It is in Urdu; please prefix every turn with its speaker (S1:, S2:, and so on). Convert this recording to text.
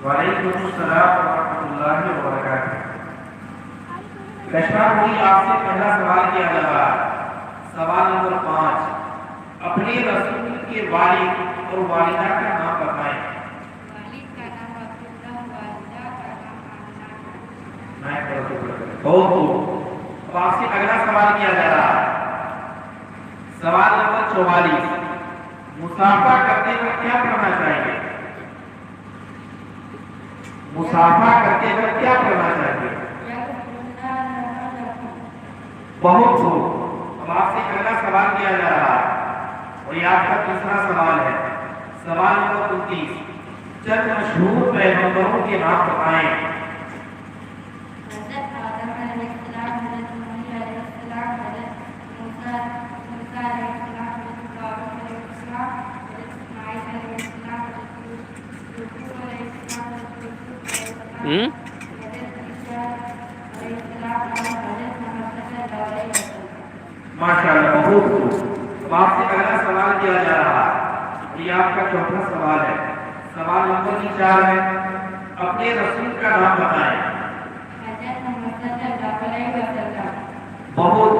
S1: وعلیکم السلام ورحمۃ اللہ وبرکاتہ۔ کشمیر ہوئی آپ سے پہلا سوال کیا جا رہا ہے۔ سوال نمبر 5، اپنے رسول کے والد اور والدہ کا نام بتائیں۔
S2: والد کا نام عبداللہ، والدہ کا نام آمنہ ہے۔
S1: بہت خوب۔ اب آپ سے اگلا سوال کیا جا رہا ہے۔ سوال نمبر 44، مسافہ کرتے وقت کیا کرنا چاہیے؟ مسافہ کرتے وقت کیا کرنا چاہیے؟ بہت خوب۔ اب آپ سے اگلا سوال کیا جا رہا ہے اور یہ آپ کا تیسرا سوال ہے۔ سوال نمبر 29، چند مشہور پیغمبروں کے نام بتائیں۔
S2: حضرت آدم علیہ السلام، حضرت نوح علیہ السلام، حضرت موسیٰ علیہ السلام، حضرت داؤد علیہ السلام، حضرت اسماعیل علیہ السلام، حضرت یوسف علیہ السلام، حضرت یوسف علیہ السلام، حضرت عیسیٰ علیہ السلام اور حضرت محمد صلی اللہ علیہ وسلم۔
S1: ماشاءاللہ، بہت خوب۔ اب آپ سے اگلا سوال کیا جا رہا ہے، یہ آپ کا چوتھا سوال ہے۔ سوال نمبر 4 ہے، اپنے رسول کا نام بتائیں۔
S2: حضرت محمد صلی اللہ علیہ وسلم۔
S1: بہت